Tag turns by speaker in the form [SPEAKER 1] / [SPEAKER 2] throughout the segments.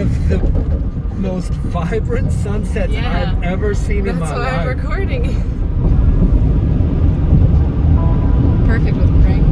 [SPEAKER 1] of the most vibrant sunsets I've ever seen in my life.
[SPEAKER 2] That's why I'm recording. Perfect with crank.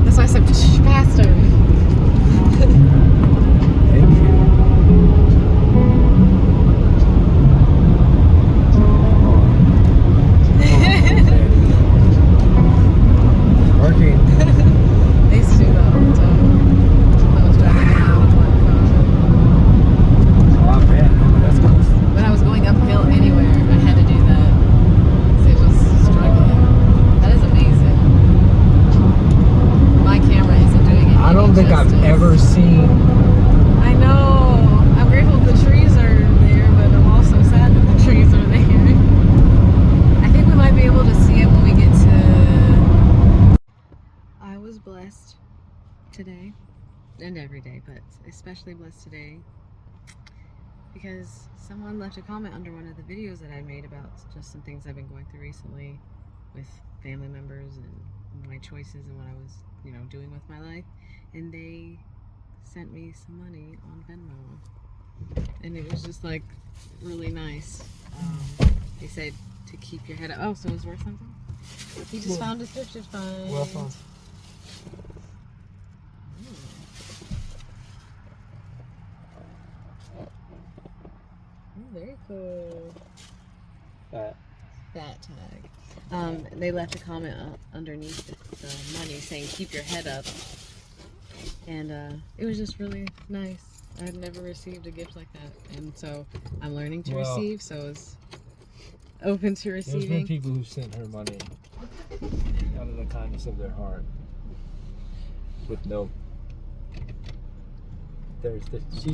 [SPEAKER 2] That's why I said faster.
[SPEAKER 1] Thank you. Working.
[SPEAKER 2] I used to do that all the time. When I was driving around with one car.
[SPEAKER 1] Oh man, that's cool.
[SPEAKER 2] When I was going uphill anywhere, I had to do that. So it was struggling. That is amazing. My camera isn't doing it.
[SPEAKER 1] I don't think I've ever seen.
[SPEAKER 2] I know. I'm grateful the trees are there, but I'm also sad that the trees are there. I think we might be able to see it when we get to... I was blessed today, and every day, but especially blessed today, because someone left a comment under one of the videos that I made about just some things I've been going through recently with family members and my choices and what I was, doing with my life, and they sent me some money on Venmo, and it was just like really nice. They said to keep your head up. Oh, so it was worth something? He just found a thrifted find.
[SPEAKER 1] Well found.
[SPEAKER 2] Very cool.
[SPEAKER 1] That
[SPEAKER 2] tag. They left a comment underneath the money saying keep your head up, and it was just really nice. I had never received a gift like that, and so I'm learning to receive, so it's open to receiving.
[SPEAKER 1] There's been people who sent her money out of the kindness of their heart with no.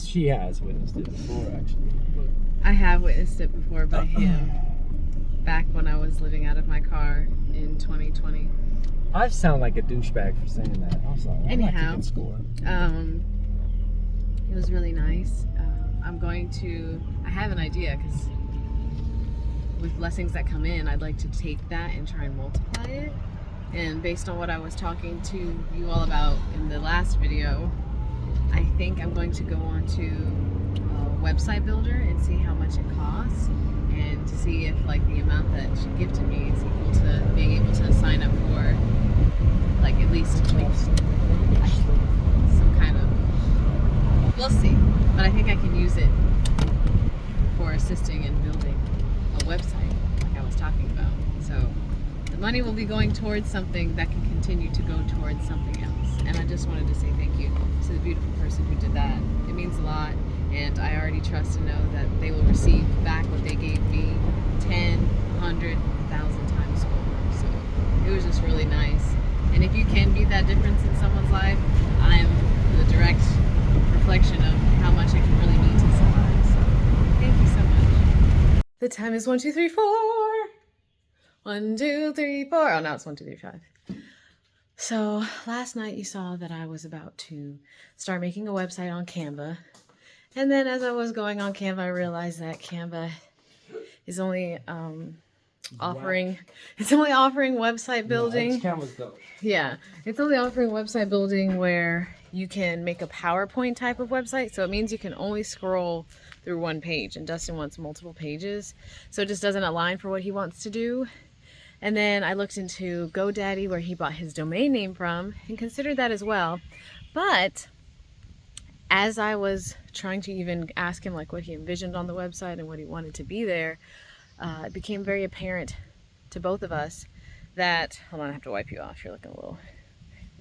[SPEAKER 1] She has witnessed it before, actually.
[SPEAKER 2] I have witnessed it before by him back when I was living out of my car in 2020.
[SPEAKER 1] I sound like a douchebag for saying that. I'm sorry.
[SPEAKER 2] Anyhow,
[SPEAKER 1] I'm score.
[SPEAKER 2] It was really nice. I have an idea, because with blessings that come in, I'd like to take that and try and multiply it. And based on what I was talking to you all about in the last video, I think I'm going to go on to a website builder and see how much it costs, and to see if the amount that she give to me is equal to being able to sign up for at least some kind of, we'll see, but I think I can use it for assisting in building a website like I was talking about. So the money will be going towards something that can continue to go towards something else. And I just wanted to say thank you to the beautiful person who did that. It means a lot, and I already trust and know that they will receive back what they gave me 10, 100, 1,000 times more. So it was just really nice. And if you can be that difference in someone's life, I'm the direct reflection of how much it can really mean to someone. So thank you so much. The time is 1, 2, 3, 4. 1, 2, 3, 4. Oh, now it's 1, 2, 3, 5. So last night you saw that I was about to start making a website on Canva. And then as I was going on Canva, I realized that Canva is only offering website building.
[SPEAKER 1] Canva's dope.
[SPEAKER 2] Yeah, it's only offering website building where you can make a PowerPoint type of website. So it means you can only scroll through one page, and Dustin wants multiple pages. So it just doesn't align for what he wants to do. And then I looked into GoDaddy, where he bought his domain name from, and considered that as well. But as I was trying to even ask him what he envisioned on the website and what he wanted to be there, it became very apparent to both of us that, hold on, I have to wipe you off, you're looking a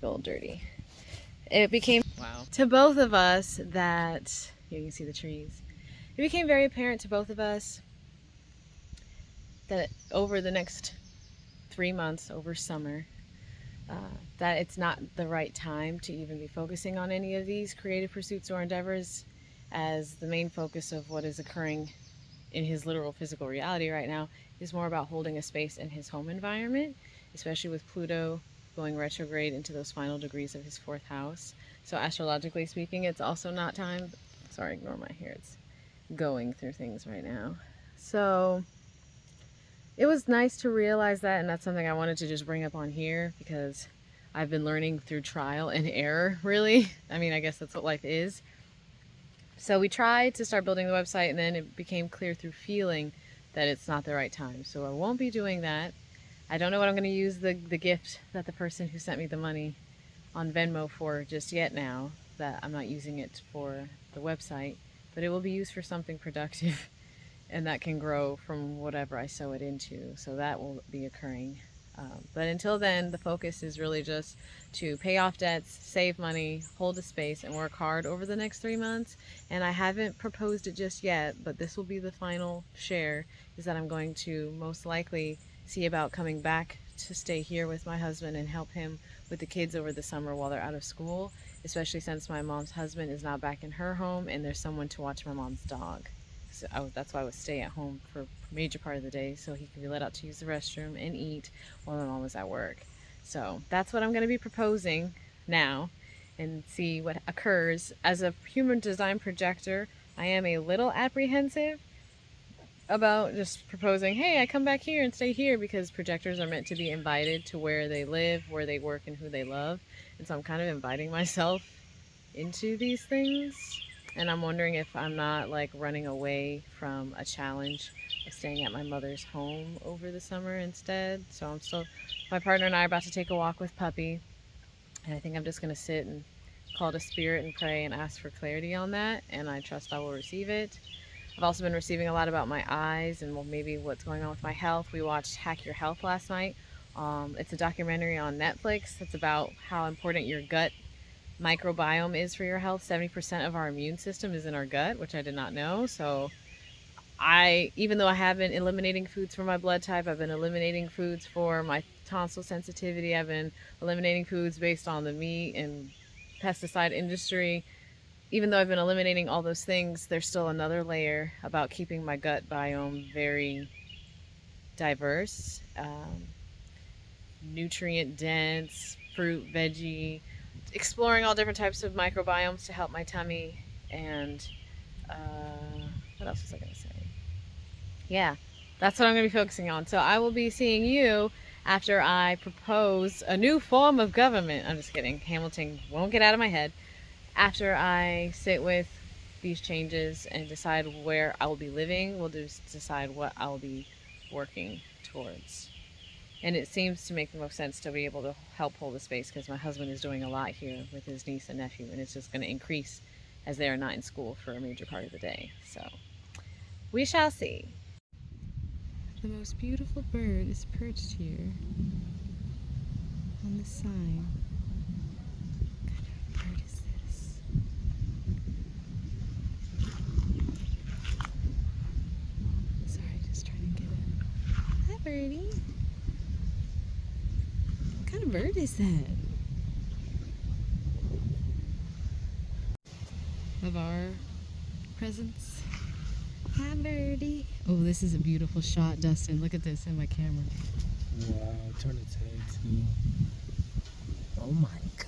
[SPEAKER 2] little dirty. It became to both of us that, you can see the trees. It became very apparent to both of us that over the next 3 months, over summer, that it's not the right time to even be focusing on any of these creative pursuits or endeavors, as the main focus of what is occurring in his literal physical reality right now is more about holding a space in his home environment, especially with Pluto going retrograde into those final degrees of his 4th house. So astrologically speaking, it's also not time. Sorry, ignore my hair. It's going through things right now. So it was nice to realize that, and that's something I wanted to just bring up on here, because I've been learning through trial and error, really. I mean, I guess that's what life is. So we tried to start building the website, and then it became clear through feeling that it's not the right time. So I won't be doing that. I don't know what I'm going to use the gift that the person who sent me the money on Venmo for just yet now, that I'm not using it for the website, but it will be used for something productive and that can grow from whatever I sow it into. So that will be occurring. But until then, the focus is really just to pay off debts, save money, hold a space, and work hard over the next 3 months. And I haven't proposed it just yet, but this will be the final share, is that I'm going to most likely see about coming back to stay here with my husband and help him with the kids over the summer while they're out of school, especially since my mom's husband is not back in her home and there's someone to watch my mom's dog. So that's why I would stay at home for a major part of the day, so he could be let out to use the restroom and eat while my mom was at work. So that's what I'm going to be proposing now, and see what occurs. As a human design projector, I am a little apprehensive about just proposing, hey, I come back here and stay here, because projectors are meant to be invited to where they live, where they work, and who they love. And so I'm kind of inviting myself into these things. And I'm wondering if I'm not like running away from a challenge of staying at my mother's home over the summer instead. So my partner and I are about to take a walk with Puppy. And I think I'm just going to sit and call to spirit and pray and ask for clarity on that. And I trust I will receive it. I've also been receiving a lot about my eyes and maybe what's going on with my health. We watched Hack Your Health last night. It's a documentary on Netflix. It's about how important your gut microbiome is for your health. 70% of our immune system is in our gut, which I did not know. So even though I have been eliminating foods for my blood type, I've been eliminating foods for my tonsil sensitivity, I've been eliminating foods based on the meat and pesticide industry. Even though I've been eliminating all those things, there's still another layer about keeping my gut biome very diverse, nutrient dense, fruit, veggie, exploring all different types of microbiomes to help my tummy. And what else was I going to say? Yeah, that's what I'm going to be focusing on. So I will be seeing you after I propose a new form of government. I'm just kidding. Hamilton won't get out of my head. After I sit with these changes and decide where I will be living, we'll just decide what I will be working towards. And it seems to make the most sense to be able to help hold the space, because my husband is doing a lot here with his niece and nephew, and it's just going to increase as they are not in school for a major part of the day. So we shall see. The most beautiful bird is perched here on the sign. What kind of bird is this? Sorry, just trying to get it. Hi, birdie. What kind of bird is that? Of our presence. Hi, birdie. Oh, this is a beautiful shot, Dustin. Look at this in my camera.
[SPEAKER 1] Wow, turn its head too. Oh my god.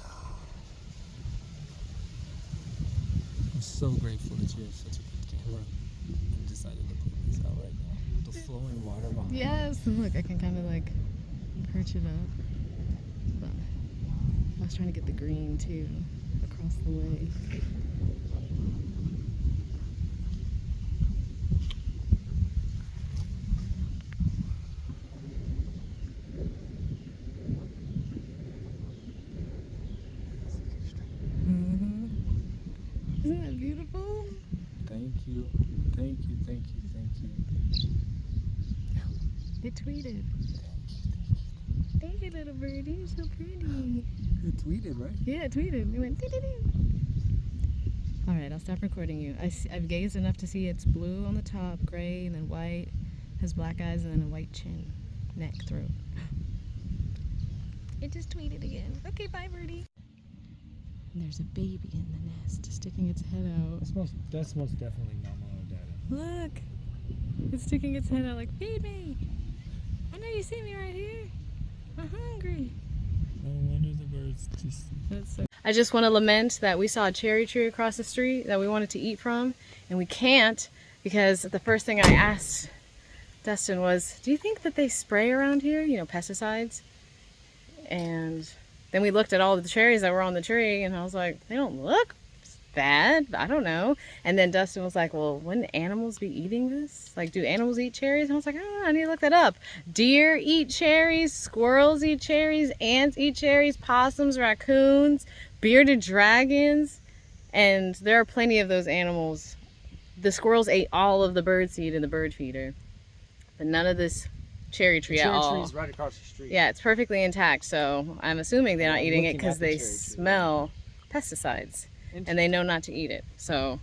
[SPEAKER 1] I'm so grateful that you have such a good camera. I decided to put this out right now. The flowing water behind.
[SPEAKER 2] Yes, and look, I can kind of like perch it up. But I was trying to get the green too across the way. Isn't that beautiful?
[SPEAKER 1] Thank you. Thank you, thank you, thank you.
[SPEAKER 2] It tweeted.
[SPEAKER 1] Thank you.
[SPEAKER 2] Thank you, little birdie. You're so pretty.
[SPEAKER 1] It tweeted, right?
[SPEAKER 2] Yeah, it tweeted. It went doo-doo-doo. All right, I'll stop recording you. I've gazed enough to see it's blue on the top, gray, and then white. Has black eyes and then a white chin, neck, throat. It just tweeted again. Okay, bye, birdie. And there's a baby in the nest, sticking its head out.
[SPEAKER 1] That's most definitely not my data.
[SPEAKER 2] Look, it's sticking its head out like, feed me. I know you see me right here. I'm hungry.
[SPEAKER 1] No wonder the birds just...
[SPEAKER 2] That's so... I just want to lament that we saw a cherry tree across the street that we wanted to eat from, and we can't, because the first thing I asked Dustin was, do you think that they spray around here, you know, pesticides? And then we looked at all the cherries that were on the tree, and I was like, they don't look bad. I don't know. And then Dustin was like, well, wouldn't animals be eating this? Like, do animals eat cherries? And I was like, I don't know, I need to look that up. Deer eat cherries, squirrels eat cherries, ants eat cherries, possums, raccoons, bearded dragons, and there are plenty of those animals. The squirrels ate all of the bird seed in the bird feeder, but none of this cherry tree at all.
[SPEAKER 1] The cherry tree is right across the street.
[SPEAKER 2] Yeah, it's perfectly intact, so I'm assuming they're not eating it because they smell pesticides and they know not to eat it. So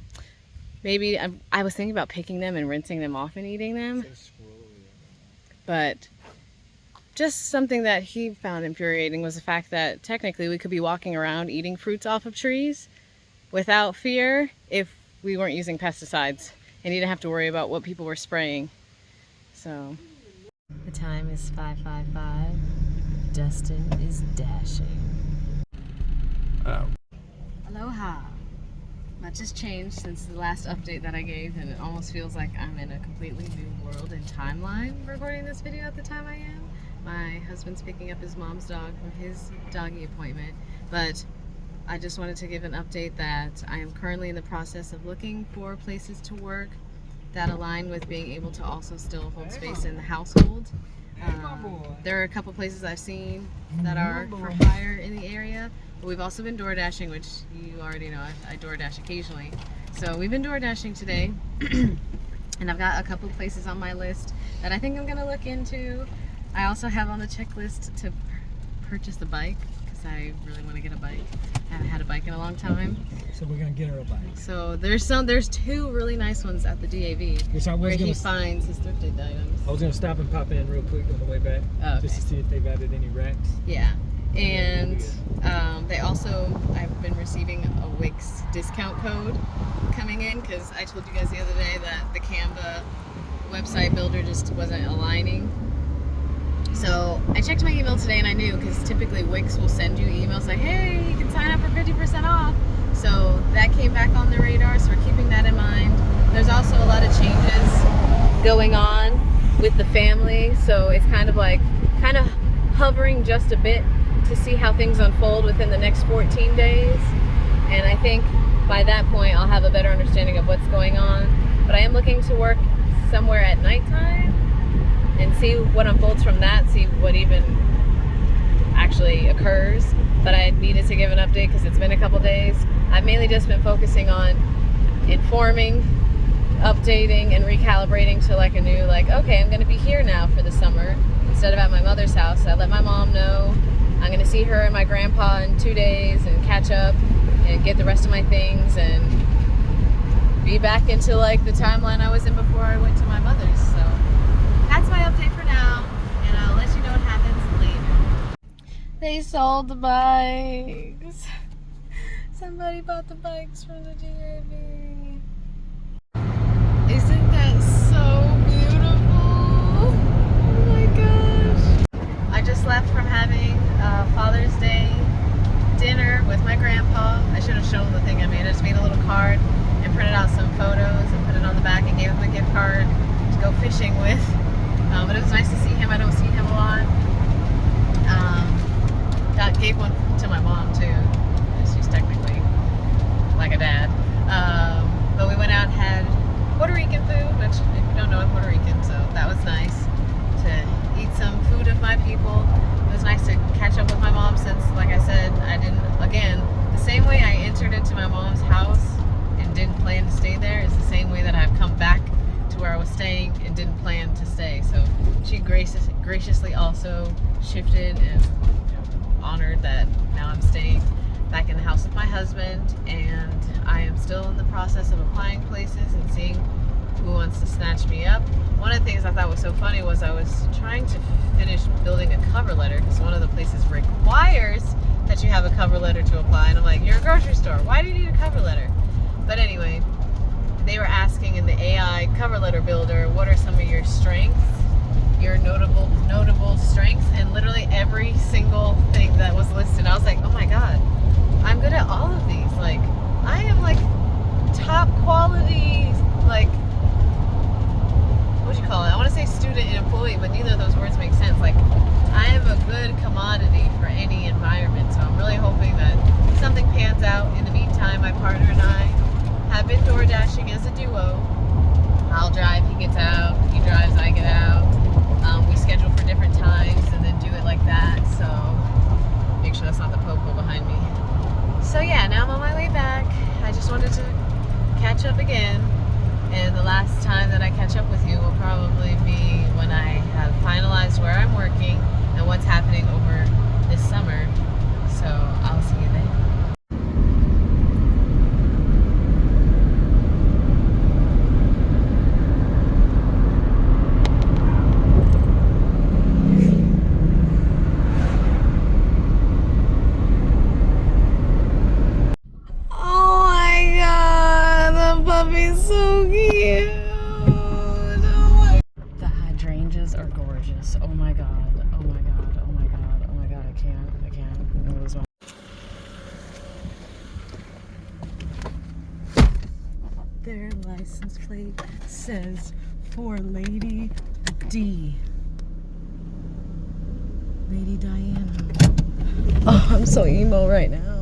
[SPEAKER 2] maybe I was thinking about picking them and rinsing them off and eating them, but just something that he found infuriating was the fact that technically we could be walking around eating fruits off of trees without fear if we weren't using pesticides and you didn't have to worry about what people were spraying. So the time is 5:55. Dustin is dashing. Aloha. Much has changed since the last update that I gave, and it almost feels like I'm in a completely new world and timeline recording this video at the time I am. My husband's picking up his mom's dog from his doggy appointment, but I just wanted to give an update that I am currently in the process of looking for places to work that align with being able to also still hold space in the household. There are a couple places I've seen that are for hire in the area, but we've also been door dashing, which you already know I door dash occasionally. So we've been door dashing today, and I've got a couple places on my list that I think I'm going to look into. I also have on the checklist to purchase a bike, because I really want to get a bike. I haven't had a bike in a long time.
[SPEAKER 1] So we're gonna get her a bike.
[SPEAKER 2] So there's two really nice ones at the DAV where he finds his thrifted items.
[SPEAKER 1] I was gonna stop and pop in real quick on the way back, just to see if they've added any racks.
[SPEAKER 2] Yeah, and they also, I've been receiving a Wix discount code coming in, because I told you guys the other day that the Canva website builder just wasn't aligning. So I checked my email today and I knew, because typically Wix will send you emails like, hey, you can sign up for 50% off. So that came back on the radar, so we're keeping that in mind. There's also a lot of changes going on with the family, so it's kind of hovering just a bit to see how things unfold within the next 14 days. And I think by that point I'll have a better understanding of what's going on. But I am looking to work somewhere at nighttime and see what unfolds from that, see what even actually occurs. But I needed to give an update because it's been a couple days. I've mainly just been focusing on informing, updating, and recalibrating to like a new, okay, I'm gonna be here now for the summer instead of at my mother's house. I let my mom know I'm gonna see her and my grandpa in 2 days and catch up and get the rest of my things and be back into the timeline I was in before I went to my mother's. So that's my update for now, and I'll let you know what happens later. They sold the bikes. Somebody bought the bikes from the DAV. Isn't that so beautiful? Oh my gosh. I just left from having Father's Day dinner with my grandpa. I should have shown the thing I made. I just made a little card and printed out some photos and put it on the back and gave him a gift card to go fishing with. But it was nice to see him. I don't see him a lot. Gave one to my mom too. She's technically like a dad. But we went out and had Puerto Rican food, which if you don't know, I'm Puerto Rican, so that was nice to eat some food of my people. It was nice to catch up with my mom since, like I said, I didn't, again, the same way I entered into my mom's house and didn't plan to stay there is the same way that I've come back to where I was staying and didn't plan to stay. So she graciously also shifted and honored that now I'm staying back in the house with my husband, and I am still in the process of applying places and seeing who wants to snatch me up. One of the things I thought was so funny was I was trying to finish building a cover letter, because one of the places requires that you have a cover letter to apply, and I'm like, you're a grocery store, why do you need a cover letter? But anyway, they were asking in the AI cover letter builder, what are some of your strengths, your notable strengths, and literally every single thing that was listed, I was like, oh my god, I'm good at all of these. I am top quality, what do you call it? I want to say student and employee, but neither of those words make sense. I am a good commodity for any environment, so gets out, he drives, I get out. We schedule for different times and then do it like that. So make sure that's not the popo behind me. So yeah, now I'm on my way back. I just wanted to catch up again. And the last time that I catch up with you will probably be when I have finalized where I'm working and what's happening over this summer. So I'll see you then. Oh my god, the puppy's so cute. Oh my. The hydrangeas are gorgeous. Oh my god. Oh my god. Oh my god. Oh my god. I can't. It was their license plate says for Lady D. Lady Diana. Oh, I'm so emo right now.